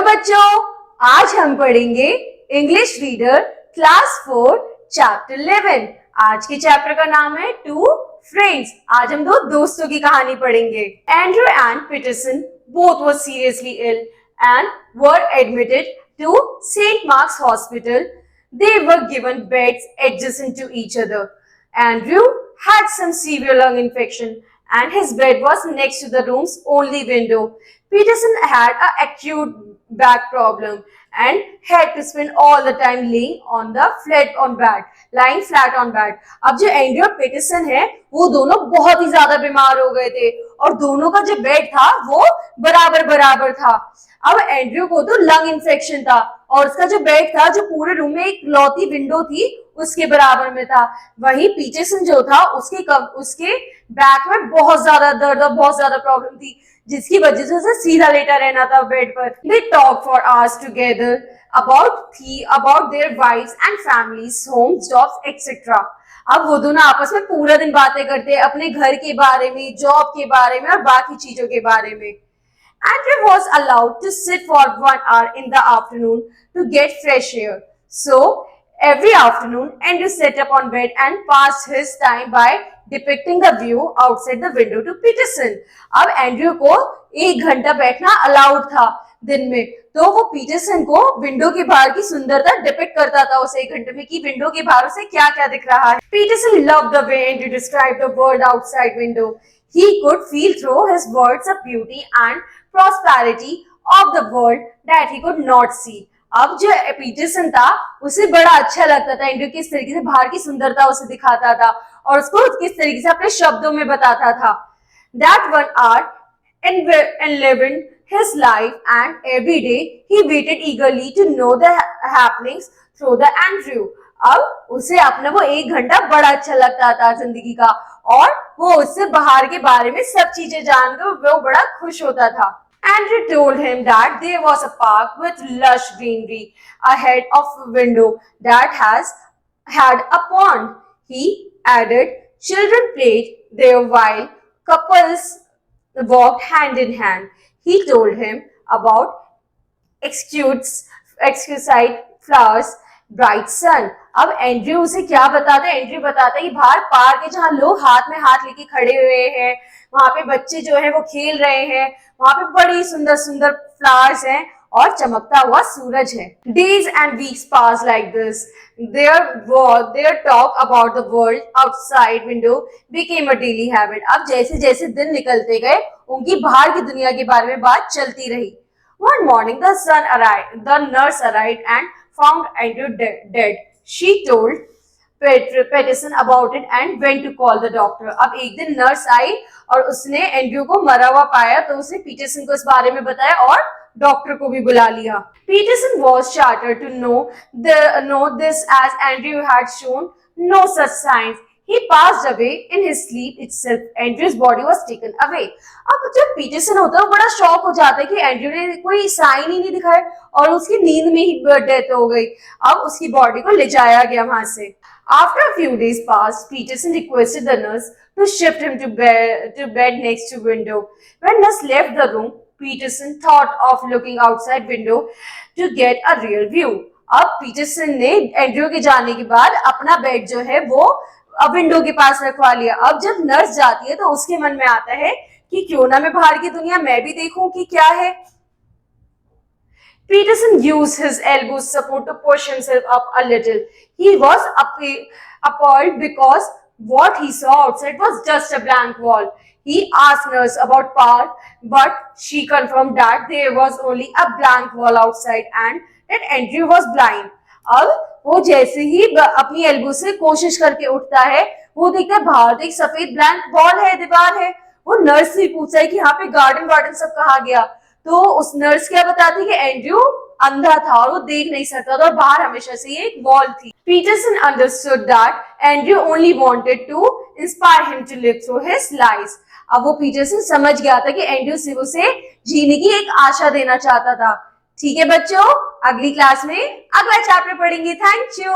बच्चों, आज हम पढ़ेंगे इंग्लिश रीडर क्लास 4 चैप्टर 11। आज के चैप्टर का नाम है टू फ्रेंड्स। आज हम दो दोस्तों की कहानी पढ़ेंगे। Andrew and Peterson both were seriously ill and were admitted to St. Mark's Hospital. They were given beds adjacent to each other. Andrew had some severe lung infection and his bed was next to the room's only window. Peterson had an acute back problem and had to spend all the time lying flat on bed. अब जो Andrew और Peterson है वो दोनों बहुत ही ज्यादा बीमार हो गए थे और दोनों का जो बेड था वो बराबर बराबर था। अब एंड्रू को तो लंग इन्फेक्शन था और उसका जो बेड था जो पूरे रूम में एक लौती विंडो थी उसके बराबर में था। वहीं पीटरसन जो था उसके बैक में बहुत ज्यादा दर्द और बहुत ज्यादा प्रॉब्लम थी जिसकी वजह से उसे सीधा लेटा रहना था बेड पर। They talked for hours together about their wives and families, homes, jobs, etc. अब वो दोनों आपस में पूरा दिन बातें करते हैं अपने घर के बारे में, जॉब के बारे में और बाकी चीजों के बारे में। Andrew was allowed to sit for 1 hour in the afternoon to get fresh air. So every afternoon, Andrew sat up on bed and passed his time by depicting the view outside the window to Peterson. अब Andrew को 1 घंटा बैठना allowed था दिन में, तो वो Peterson को विंडो के बाहर की सुंदरता डिपिक्ट करता था उस 1 घंटे में कि विंडो के बाहर से क्या क्या दिख रहा है। Peterson loved the way Andrew described the world outside window. He could feel through his words the beauty and prosperity of the world that he could not see. अब जो पीटरसन था उसे बड़ा अच्छा लगता था एंड्रयू किस तरीके से बाहर की सुंदरता उसे दिखाता था और उसको किस तरीके से अपने शब्दों में बताता था। That 1 hour enlivened his life and every day he waited eagerly to know the happenings through the Andrew. अब उसे अपना वो 1 घंटा बड़ा अच्छा लगता था जिंदगी का और वो उससे बाहर के बारे में सब चीजें जानकर वो बड़ा खुश होता था। Andrew told him that there was a park with lush greenery ahead of a window that had a pond. He added, children played there while couples walked hand in hand. He told him about exquisite flowers, bright sun. अब Andrew उसे क्या बताता है? Andrew बताता है कि बाहर park है जहाँ लोग हाथ में हाथ लेके खड़े हुए हैं, वहां पे बच्चे जो है वो खेल रहे हैं, वहां पे बड़ी सुंदर सुंदर फ्लावर्स हैं और चमकता हुआ सूरज है। Days and weeks passed like this. Their talk about the world outside window became a daily habit. अब जैसे जैसे दिन निकलते गए उनकी बाहर की दुनिया के बारे में बात चलती रही। One morning the nurse arrived and found Andrew dead. She told Peterson about it and went to call the doctor. अब एक दिन नर्स आई और उसने एंड्रयू को मरा हुआ पाया तो उसने पीटरसन को इस बारे में बताया और डॉक्टर को भी बुला लिया। Peterson was shattered to know this as Andrew had shown no such signs. He passed away in his sleep itself. Andrew's body was taken away. अब जब पीटरसन होता है वो बड़ा शॉक हो जाता है कि एंड्रयू ने कोई साइन ही नहीं दिखाया और उसकी नींद में ही डेथ हो गई। अब उसकी बॉडी को ले जाया गया वहां से। After a few days passed, Peterson requested the nurse to shift him to bed next to window. When nurse left the room, Peterson thought of looking outside window to get a real view. अब Peterson ने Andrew के जाने के बाद अपना bed जो है वो अब विंडो के पास रखवा लिया। अब जब नर्स जाती है तो उसके मन में आता है कि क्यों ना मैं बाहर की दुनिया मैं भी देखूं कि क्या है। Peterson used his elbow support to push himself up a little. He was appalled because what he saw outside was just a blank wall. He asked nurse about park, but she confirmed that there was only a blank wall outside and that Andrew was blind. अब वो जैसे ही अपनी elbow से कोशिश करके उठता है वो देखता है बाहर एक सफेद ब्लैंक वॉल है, दीवार है। वो नर्स से पूछता है कि यहाँ पे गार्डन सब कहाँ गया, तो उस नर्स क्या बताती कि एंड्रयू अंधा था और वो देख नहीं सकता था और बाहर हमेशा से ये एक वॉल थी। Peterson understood that Andrew only wanted to inspire him to live through his lies. अब वो पीटरसन समझ गया था कि एंड्रयू सिर्फ उसे जीने की एक आशा देना चाहता था। ठीक है बच्चों, अगली क्लास में अगला चैप्टर पढ़ेंगे। Thank you.